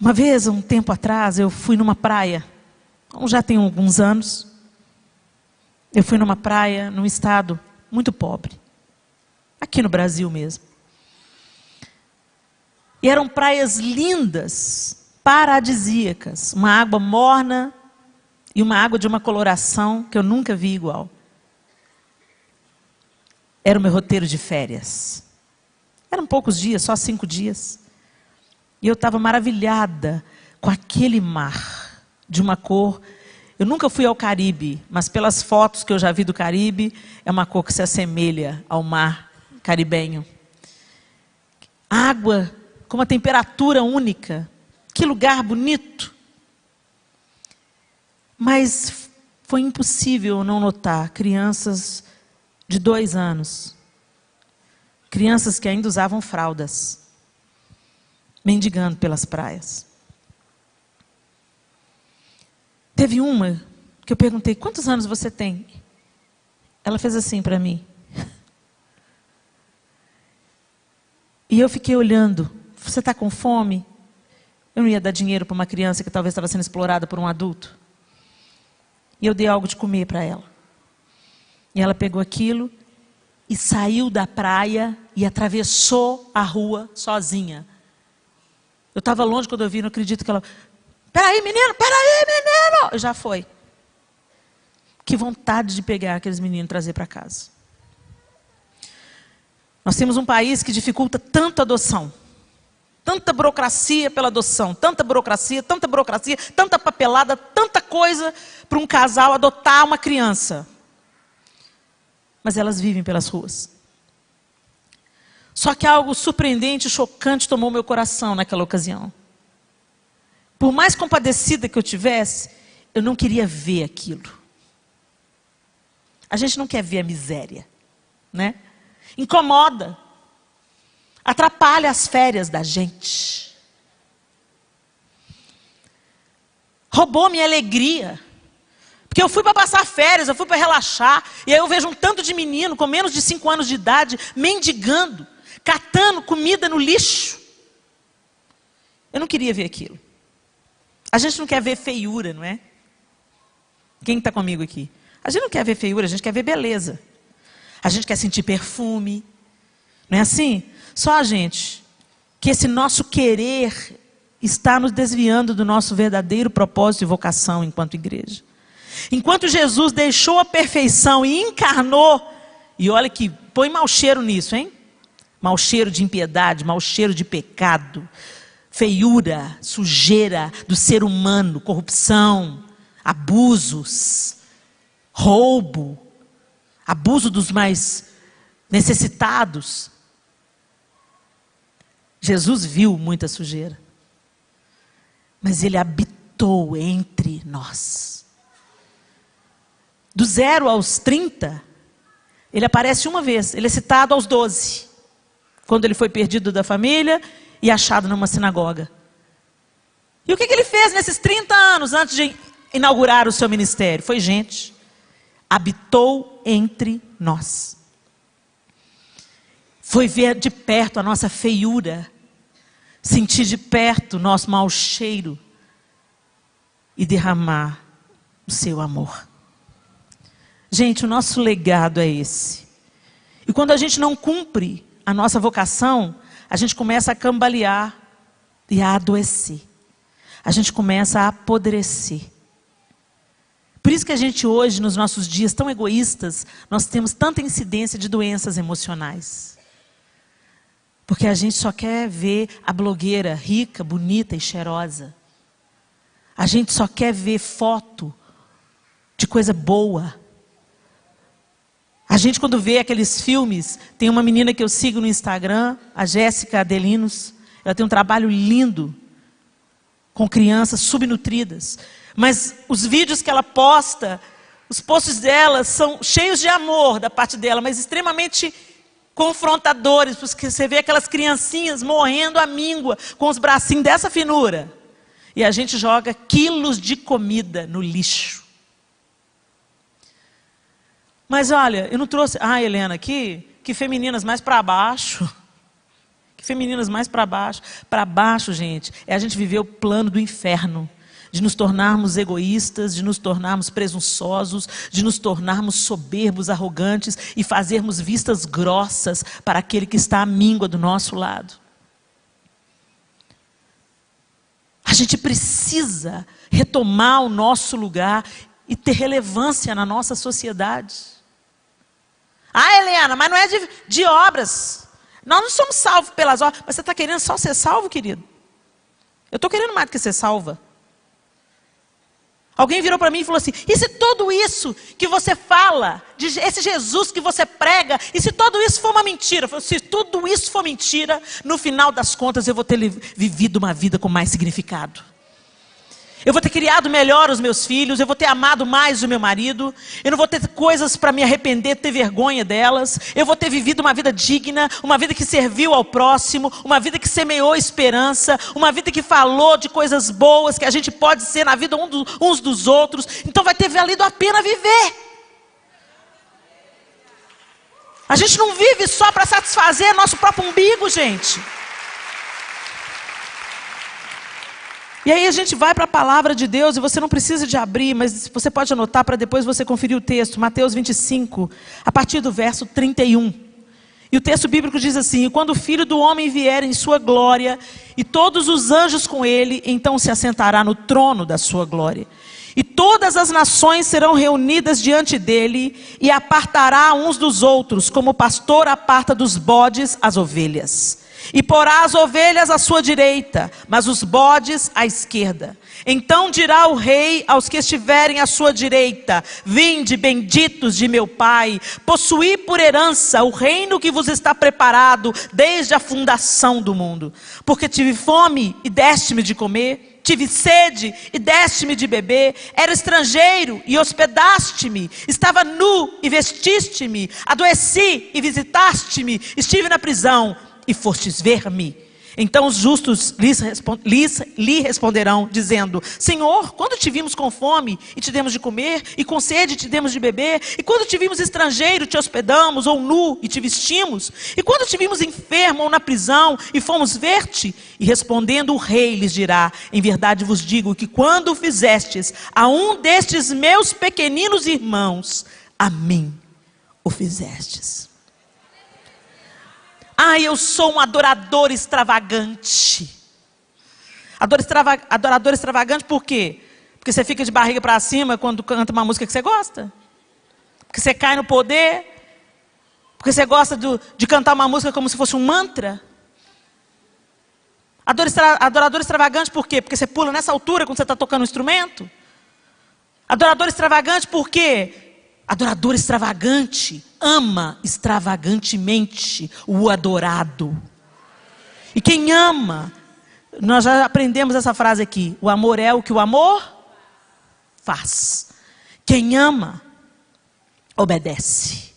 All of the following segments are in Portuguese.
Uma vez, um tempo atrás, eu fui numa praia, já tem alguns anos, eu fui numa praia, num estado muito pobre, aqui no Brasil mesmo. E eram praias lindas, paradisíacas, uma água morna e uma água de uma coloração que eu nunca vi igual. Era o meu roteiro de férias. Eram poucos dias, só 5 dias. E eu estava maravilhada com aquele mar, de uma cor. Eu nunca fui ao Caribe, mas pelas fotos que eu já vi do Caribe, é uma cor que se assemelha ao mar caribenho. Água com uma temperatura única. Que lugar bonito. Mas foi impossível não notar crianças de 2 anos. Crianças que ainda usavam fraldas, mendigando pelas praias. Teve uma que eu perguntei, quantos anos você tem? Ela fez assim para mim. E eu fiquei olhando, você está com fome? Eu não ia dar dinheiro para uma criança que talvez estava sendo explorada por um adulto. E eu dei algo de comer para ela. E ela pegou aquilo e saiu da praia e atravessou a rua sozinha. Eu estava longe quando eu vi, não acredito que ela... Peraí, menino! Já foi. Que vontade de pegar aqueles meninos e trazer para casa. Nós temos um país que dificulta tanto a adoção. Tanta burocracia pela adoção. Tanta burocracia, tanta papelada, tanta coisa para um casal adotar uma criança. Mas elas vivem pelas ruas. Só que algo surpreendente e chocante tomou meu coração naquela ocasião. Por mais compadecida que eu tivesse, eu não queria ver aquilo. A gente não quer ver a miséria, né? Incomoda. Atrapalha as férias da gente. Roubou minha alegria. Porque eu fui para passar férias, eu fui para relaxar. E aí eu vejo um tanto de menino com menos de 5 anos de idade, mendigando, catando comida no lixo. Eu não queria ver aquilo. A gente não quer ver feiura, não é? Quem está comigo aqui? A gente não quer ver feiura, a gente quer ver beleza. A gente quer sentir perfume. Não é assim? Só a gente, que esse nosso querer está nos desviando do nosso verdadeiro propósito e vocação enquanto igreja. Enquanto Jesus deixou a perfeição e encarnou, e olha que põe mau cheiro nisso, hein? Mau cheiro de impiedade, mau cheiro de pecado, feiura, sujeira do ser humano, corrupção, abusos, roubo, abuso dos mais necessitados. Jesus viu muita sujeira, mas ele habitou entre nós. Do 0 aos 30, ele aparece uma vez, ele é citado aos 12, quando ele foi perdido da família e achado numa sinagoga. E o que ele fez nesses 30 anos antes de inaugurar o seu ministério? Foi gente, habitou entre nós. Foi ver de perto a nossa feiura, sentir de perto o nosso mau cheiro e derramar o seu amor. Gente, o nosso legado é esse. E quando a gente não cumpre a nossa vocação, a gente começa a cambalear e a adoecer. A gente começa a apodrecer. Por isso que a gente hoje, nos nossos dias tão egoístas, nós temos tanta incidência de doenças emocionais. Porque a gente só quer ver a blogueira rica, bonita e cheirosa. A gente só quer ver foto de coisa boa. A gente, quando vê aqueles filmes, tem uma menina que eu sigo no Instagram, a Jéssica Adelinos. Ela tem um trabalho lindo com crianças subnutridas. Mas os vídeos que ela posta, os posts dela são cheios de amor da parte dela, mas extremamente confrontadores, porque você vê aquelas criancinhas morrendo à míngua, com os bracinhos dessa finura. E a gente joga quilos de comida no lixo. Mas olha, eu não trouxe... Ah, Helena, que femininas mais para baixo. Que femininas mais para baixo. Para baixo, gente, é a gente viver o plano do inferno. De nos tornarmos egoístas, de nos tornarmos presunçosos, de nos tornarmos soberbos, arrogantes e fazermos vistas grossas para aquele que está à míngua do nosso lado. A gente precisa retomar o nosso lugar e ter relevância na nossa sociedade. Ah, Eliana, mas não é de obras. Nós não somos salvos pelas obras. Mas você está querendo só ser salvo, querido? Eu estou querendo mais do que ser salva. Alguém virou para mim e falou assim, e se tudo isso que você fala, esse Jesus que você prega, e se tudo isso for uma mentira? Eu falei, se tudo isso for mentira, no final das contas eu vou ter vivido uma vida com mais significado. Eu vou ter criado melhor os meus filhos, eu vou ter amado mais o meu marido, eu não vou ter coisas para me arrepender, ter vergonha delas, eu vou ter vivido uma vida digna, uma vida que serviu ao próximo, uma vida que semeou esperança, uma vida que falou de coisas boas que a gente pode ser na vida uns dos outros, então vai ter valido a pena viver. A gente não vive só para satisfazer nosso próprio umbigo, gente. E aí a gente vai para a palavra de Deus e você não precisa de abrir, mas você pode anotar para depois você conferir o texto. Mateus 25, a partir do verso 31. E o texto bíblico diz assim, e quando o Filho do Homem vier em sua glória, e todos os anjos com ele, então se assentará no trono da sua glória. E todas as nações serão reunidas diante dele, e apartará uns dos outros, como o pastor aparta dos bodes as ovelhas. E porá as ovelhas à sua direita, mas os bodes à esquerda. Então dirá o rei aos que estiverem à sua direita, vinde, benditos de meu Pai, possuí por herança o reino que vos está preparado desde a fundação do mundo. Porque tive fome e deste-me de comer, tive sede e deste-me de beber, era estrangeiro e hospedaste-me, estava nu e vestiste-me, adoeci e visitaste-me, estive na prisão e fostes ver-me. Então os justos lhe responderão, dizendo, Senhor, quando te vimos com fome e te demos de comer, e com sede te demos de beber, e quando te vimos estrangeiro te hospedamos, ou nu e te vestimos, e quando te vimos enfermo ou na prisão e fomos ver-te? E respondendo o rei lhes dirá, em verdade vos digo que quando fizestes a um destes meus pequeninos irmãos, a mim o fizestes. Ah, eu sou um adorador extravagante. Adorador extravagante por quê? Porque você fica de barriga para cima quando canta uma música que você gosta. Porque você cai no poder. Porque você gosta de cantar uma música como se fosse um mantra. Adorador extravagante por quê? Porque você pula nessa altura quando você está tocando um instrumento. Adorador extravagante por quê? Adorador extravagante ama extravagantemente o adorado. E quem ama, nós já aprendemos essa frase aqui, o amor é o que o amor faz. Quem ama, obedece.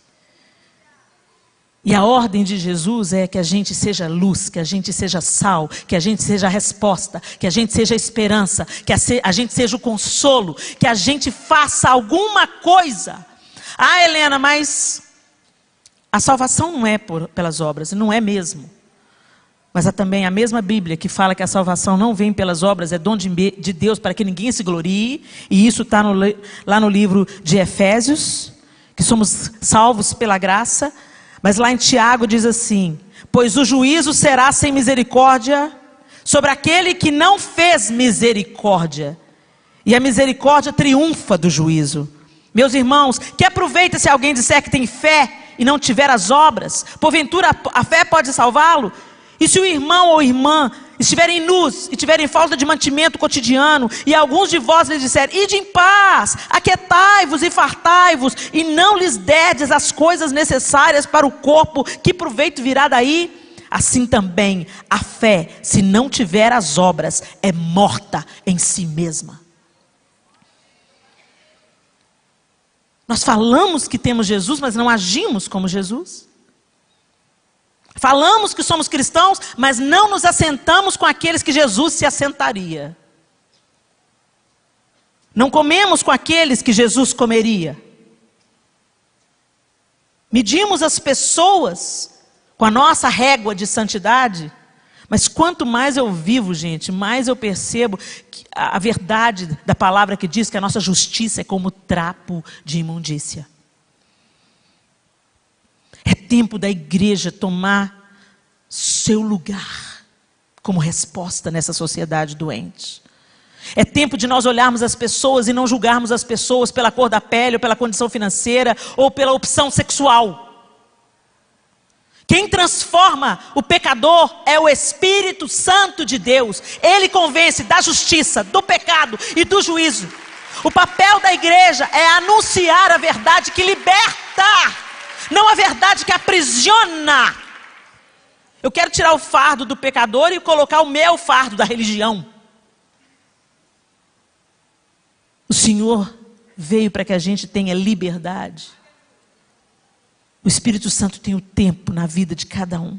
E a ordem de Jesus é que a gente seja luz, que a gente seja sal, que a gente seja a resposta, que a gente seja a esperança, que a gente seja o consolo, que a gente faça alguma coisa. Ah, Helena, mas a salvação não é pelas obras, não é mesmo. Mas há também a mesma Bíblia que fala que a salvação não vem pelas obras, é dom de Deus para que ninguém se glorie. E isso está lá no livro de Efésios, que somos salvos pela graça. Mas lá em Tiago diz assim, pois o juízo será sem misericórdia sobre aquele que não fez misericórdia. E a misericórdia triunfa do juízo. Meus irmãos, que aproveita se alguém disser que tem fé e não tiver as obras? Porventura a fé pode salvá-lo? E se o irmão ou irmã estiverem nus e tiverem falta de mantimento cotidiano, e alguns de vós lhes disserem, ide em paz, aquietai-vos e fartai-vos, e não lhes derdes as coisas necessárias para o corpo, que proveito virá daí? Assim também a fé, se não tiver as obras, é morta em si mesma. Nós falamos que temos Jesus, mas não agimos como Jesus. Falamos que somos cristãos, mas não nos assentamos com aqueles que Jesus se assentaria. Não comemos com aqueles que Jesus comeria. Medimos as pessoas com a nossa régua de santidade, Mas quanto mais eu vivo, gente, mais eu percebo que a verdade da palavra que diz que a nossa justiça é como trapo de imundícia. É tempo da igreja tomar seu lugar como resposta nessa sociedade doente. É tempo de nós olharmos as pessoas e não julgarmos as pessoas pela cor da pele, ou pela condição financeira, ou pela opção sexual. Quem transforma o pecador é o Espírito Santo de Deus. Ele convence da justiça, do pecado e do juízo. O papel da igreja é anunciar a verdade que liberta, não a verdade que aprisiona. Eu quero tirar o fardo do pecador e colocar o meu fardo da religião. O Senhor veio para que a gente tenha liberdade. O Espírito Santo tem o tempo na vida de cada um.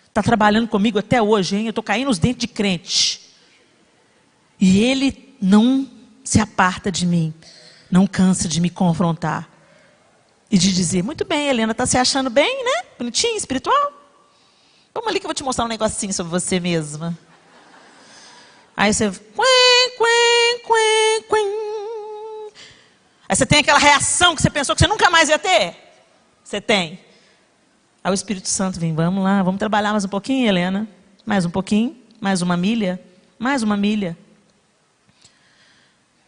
Está trabalhando comigo até hoje, hein? Eu estou caindo nos dentes de crente. E Ele não se aparta de mim. Não cansa de me confrontar. E de dizer, muito bem, Helena, está se achando bem, né? Bonitinho, espiritual? Vamos ali que eu vou te mostrar um negocinho sobre você mesma. Aí você... Aí você tem aquela reação que você pensou que você nunca mais ia ter. Você tem. Aí o Espírito Santo vem, vamos lá, vamos trabalhar mais um pouquinho, Helena. Mais um pouquinho, mais uma milha, mais uma milha.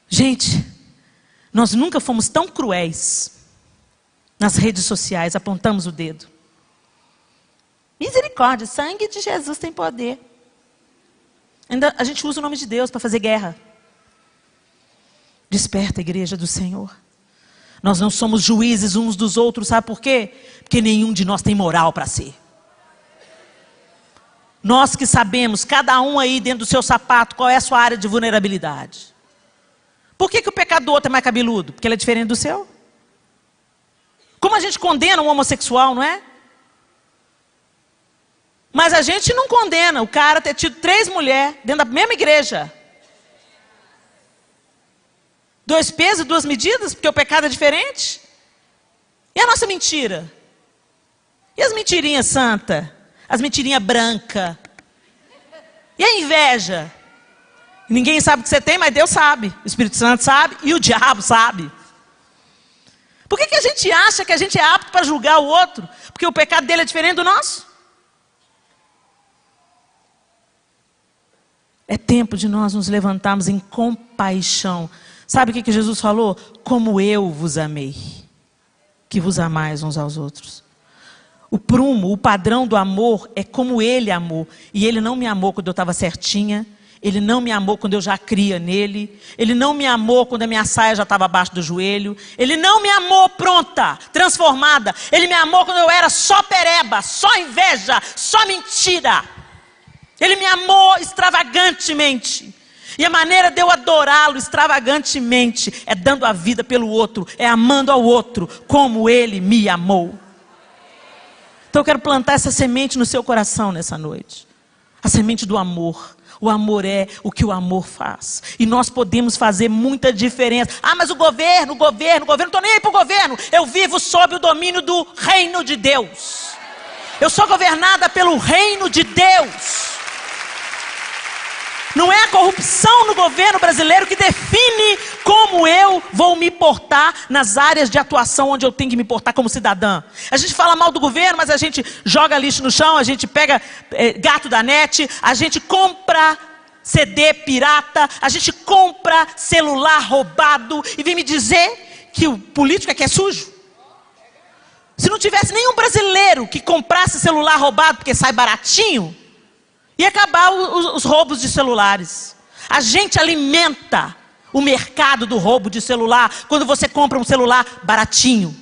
Gente, nós nunca fomos tão cruéis nas redes sociais, apontamos o dedo. Misericórdia, sangue de Jesus tem poder. Ainda a gente usa o nome de Deus para fazer guerra. Desperta a igreja do Senhor. Nós não somos juízes uns dos outros, sabe por quê? Porque nenhum de nós tem moral para ser. Nós que sabemos, cada um aí dentro do seu sapato, qual é a sua área de vulnerabilidade. Por que o pecado do outro é mais cabeludo? Porque ele é diferente do seu. Como a gente condena um homossexual, não é? Mas a gente não condena o cara ter tido 3 mulheres dentro da mesma igreja. 2 pesos, 2 medidas, porque o pecado é diferente. E a nossa mentira? E as mentirinhas santas? As mentirinhas brancas? E a inveja? Ninguém sabe o que você tem, mas Deus sabe. O Espírito Santo sabe e o diabo sabe. Por que a gente acha que a gente é apto para julgar o outro? Porque o pecado dele é diferente do nosso? É tempo de nós nos levantarmos em compaixão. Sabe o que Jesus falou? Como eu vos amei, que vos amais uns aos outros. O prumo, o padrão do amor é como Ele amou. E Ele não me amou quando eu estava certinha. Ele não me amou quando eu já cria nele. Ele não me amou quando a minha saia já estava abaixo do joelho. Ele não me amou pronta, transformada. Ele me amou quando eu era só pereba, só inveja, só mentira. Ele me amou extravagantemente. E a maneira de eu adorá-lo extravagantemente é dando a vida pelo outro, é amando ao outro como ele me amou. Então eu quero plantar essa semente no seu coração nessa noite. A semente do amor. O amor é o que o amor faz. E nós podemos fazer muita diferença. Ah, mas o governo, não estou nem aí para o governo. Eu vivo sob o domínio do reino de Deus. Eu sou governada pelo reino de Deus. Não é a corrupção no governo brasileiro que define como eu vou me portar nas áreas de atuação onde eu tenho que me portar como cidadã. A gente fala mal do governo, mas a gente joga lixo no chão, a gente pega gato da net, a gente compra CD pirata, a gente compra celular roubado e vem me dizer que o político é que é sujo. Se não tivesse nenhum brasileiro que comprasse celular roubado porque sai baratinho, e acabar os roubos de celulares. A gente alimenta o mercado do roubo de celular quando você compra um celular baratinho.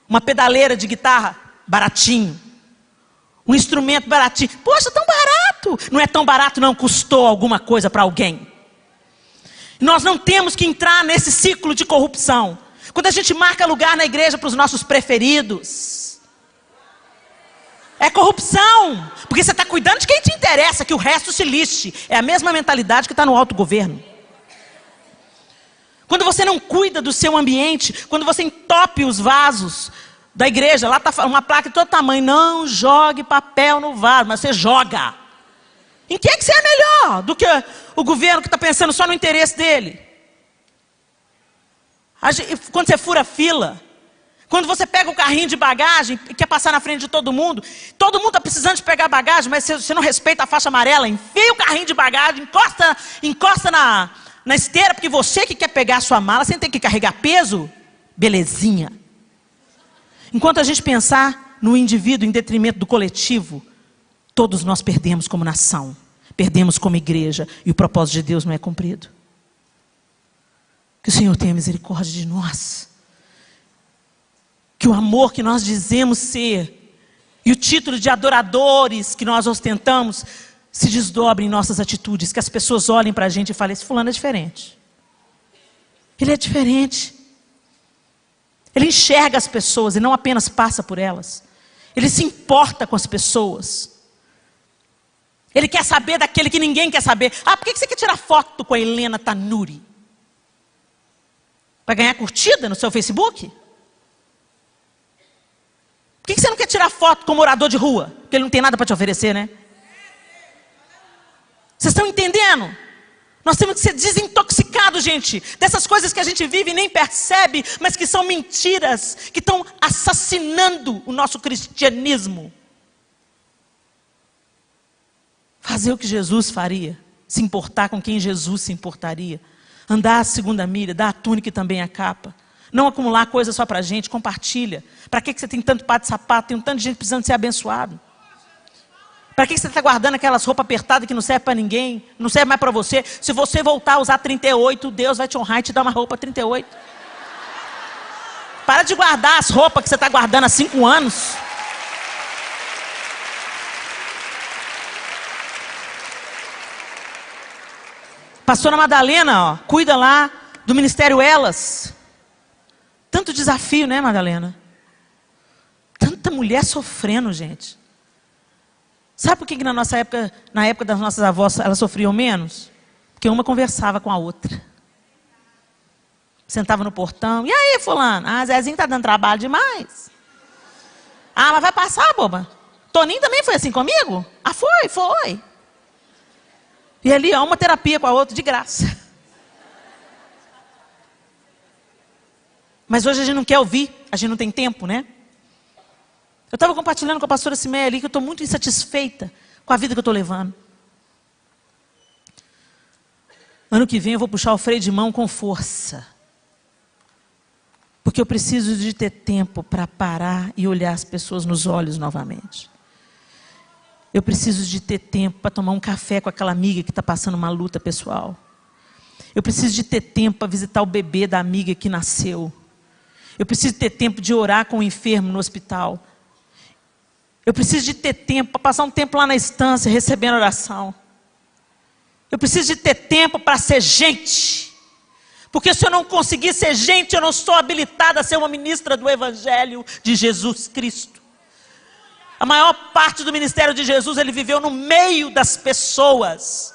Uma pedaleira de guitarra baratinho. Um instrumento baratinho. Poxa, tão barato. Não é tão barato não, custou alguma coisa para alguém. Nós não temos que entrar nesse ciclo de corrupção. Quando a gente marca lugar na igreja para os nossos preferidos... é corrupção, porque você está cuidando de quem te interessa, que o resto se lixe. É a mesma mentalidade que está no autogoverno. Quando você não cuida do seu ambiente, quando você entope os vasos da igreja, lá está uma placa de todo tamanho, não jogue papel no vaso, mas você joga. Em que é que você é melhor do que o governo que está pensando só no interesse dele? Quando você fura fila, quando você pega o carrinho de bagagem e quer passar na frente de todo mundo está precisando de pegar bagagem, mas você não respeita a faixa amarela, enfia o carrinho de bagagem, encosta na esteira, porque você que quer pegar a sua mala, você tem que carregar peso, belezinha. Enquanto a gente pensar no indivíduo em detrimento do coletivo, todos nós perdemos como nação, perdemos como igreja, e o propósito de Deus não é cumprido. Que o Senhor tenha misericórdia de nós. Que o amor que nós dizemos ser, e o título de adoradores que nós ostentamos, se desdobre em nossas atitudes. Que as pessoas olhem para a gente e falem, esse fulano é diferente. Ele é diferente. Ele enxerga as pessoas e não apenas passa por elas. Ele se importa com as pessoas. Ele quer saber daquele que ninguém quer saber. Ah, por que você quer tirar foto com a Helena Tanuri? Para ganhar curtida no seu Facebook? Por que você não quer tirar foto com o morador de rua? Porque ele não tem nada para te oferecer, né? Vocês estão entendendo? Nós temos que ser desintoxicados, gente, dessas coisas que a gente vive e nem percebe, mas que são mentiras, que estão assassinando o nosso cristianismo. Fazer o que Jesus faria, se importar com quem Jesus se importaria, andar a segunda milha, dar a túnica e também a capa. Não acumular coisa só para a gente, compartilha. Para que você tem tanto par de sapato? Tem um tanto de gente precisando ser abençoado. Para que você está guardando aquelas roupas apertadas que não servem para ninguém? Não serve mais para você. Se você voltar a usar 38, Deus vai te honrar e te dar uma roupa 38. Para de guardar as roupas que você está guardando há 5 anos. Pastora Madalena, ó, cuida lá do Ministério Elas. Tanto desafio, né, Madalena? Tanta mulher sofrendo, gente. Sabe por que na nossa época, na época das nossas avós, elas sofriam menos? Porque uma conversava com a outra. Sentava no portão. E aí, fulano? Ah, Zezinho tá dando trabalho demais. Ah, mas vai passar, boba. Toninho também foi assim comigo? Ah, foi. E ali, ó, uma terapia com a outra, de graça. Mas hoje a gente não quer ouvir, a gente não tem tempo, né? Eu estava compartilhando com a pastora Simeia ali que eu estou muito insatisfeita com a vida que eu estou levando. Ano que vem eu vou puxar o freio de mão com força. Porque eu preciso de ter tempo para parar e olhar as pessoas nos olhos novamente. Eu preciso de ter tempo para tomar um café com aquela amiga que está passando uma luta pessoal. Eu preciso de ter tempo para visitar o bebê da amiga que nasceu. Eu preciso ter tempo de orar com o enfermo no hospital. Eu preciso de ter tempo para passar um tempo lá na estância recebendo oração. Eu preciso de ter tempo para ser gente. Porque se eu não conseguir ser gente, eu não sou habilitada a ser uma ministra do Evangelho de Jesus Cristo. A maior parte do ministério de Jesus, ele viveu no meio das pessoas.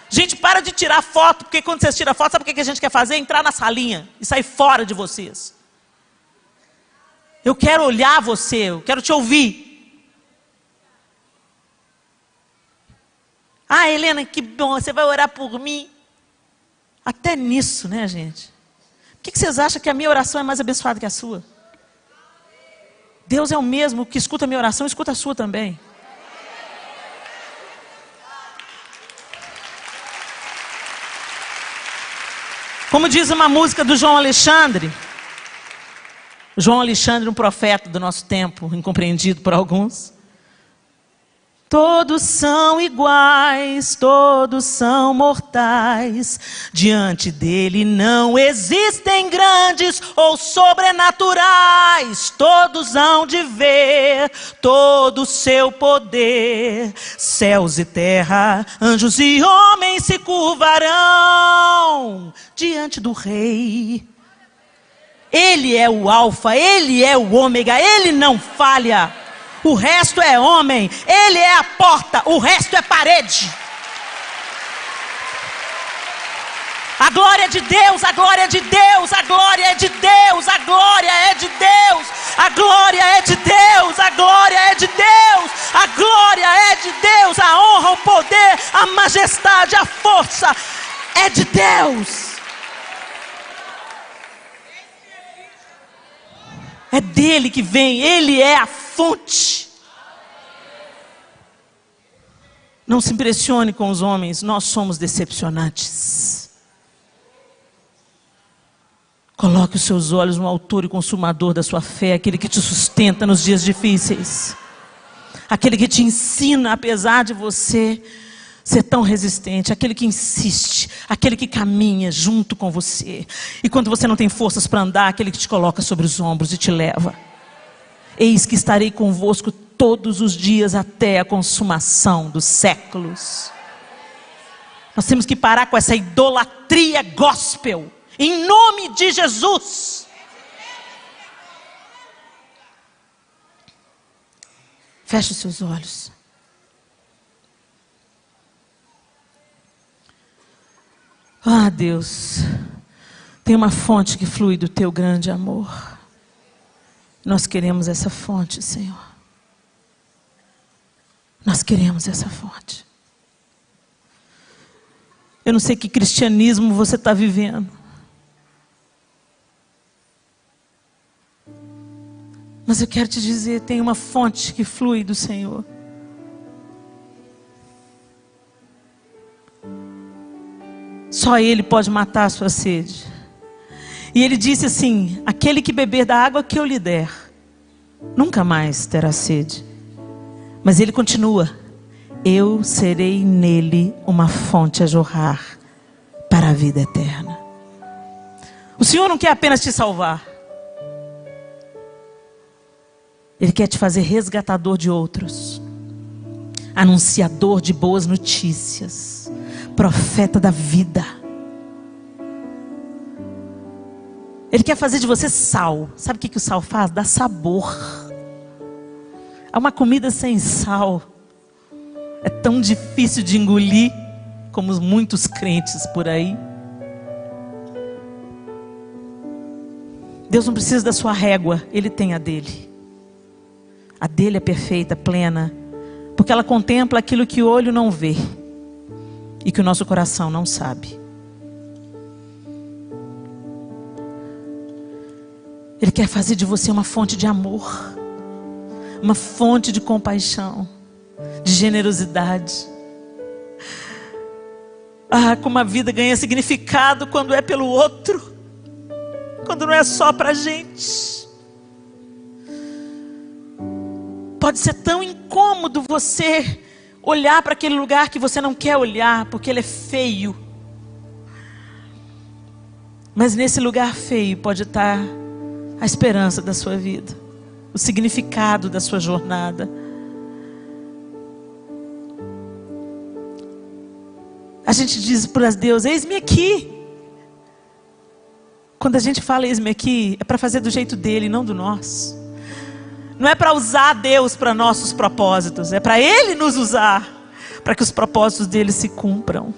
Gente, para de tirar foto, porque quando vocês tiram foto, sabe o que a gente quer fazer? Entrar na salinha e sair fora de vocês. Eu quero olhar você, eu quero te ouvir. Ah, Helena, que bom, você vai orar por mim. Até nisso, né, gente? Por que vocês acham que a minha oração é mais abençoada que a sua? Deus é o mesmo que escuta a minha oração, escuta a sua também. Como diz uma música do João Alexandre, um profeta do nosso tempo, incompreendido por alguns. Todos são iguais, todos são mortais. Diante dele não existem grandes ou sobrenaturais. Todos hão de ver todo o seu poder. Céus e terra, anjos e homens se curvarão diante do Rei. Ele é o alfa, ele é o ômega, ele não falha. O resto é homem, ele é a porta, o resto é parede. A glória é de Deus, a glória é de Deus, a glória é de Deus, a glória é de Deus, a glória é de Deus, a glória é de Deus, a glória é de Deus, a honra, o poder, a majestade, a força é de Deus. É dele que vem, ele é a fonte. Não se impressione com os homens, nós somos decepcionantes. Coloque os seus olhos no autor e consumador da sua fé, aquele que te sustenta nos dias difíceis, aquele que te ensina apesar de você ser tão resistente, aquele que insiste, aquele que caminha junto com você, e quando você não tem forças para andar, aquele que te coloca sobre os ombros e te leva. Eis que estarei convosco todos os dias até a consumação dos séculos. Nós temos que parar com essa idolatria gospel, em nome de Jesus. Feche os seus olhos. Ah, Deus, tem uma fonte que flui do teu grande amor. Nós queremos essa fonte, Senhor. Nós queremos essa fonte. Eu não sei que cristianismo você está vivendo, mas eu quero te dizer, tem uma fonte que flui do Senhor. Só Ele pode matar a sua sede. E Ele disse assim: aquele que beber da água que eu lhe der, nunca mais terá sede. Mas Ele continua: eu serei nele uma fonte a jorrar para a vida eterna. O Senhor não quer apenas te salvar, Ele quer te fazer resgatador de outros, anunciador de boas notícias, profeta da vida. Ele quer fazer de você sal. Sabe o que o sal faz? Dá sabor. Há uma comida sem sal é tão difícil de engolir como muitos crentes por aí. Deus não precisa da sua régua, Ele tem a dele. A dele é perfeita, plena, porque ela contempla aquilo que o olho não vê e que o nosso coração não sabe. Ele quer fazer de você uma fonte de amor, uma fonte de compaixão, de generosidade. Ah, como a vida ganha significado quando é pelo outro, quando não é só para a gente. Pode ser tão incômodo você olhar para aquele lugar que você não quer olhar, porque ele é feio. Mas nesse lugar feio pode estar a esperança da sua vida, o significado da sua jornada. A gente diz para Deus: eis-me aqui. Quando a gente fala eis-me aqui, é para fazer do jeito dele, não do nosso. Não é para usar Deus para nossos propósitos, é para Ele nos usar, para que os propósitos dele se cumpram.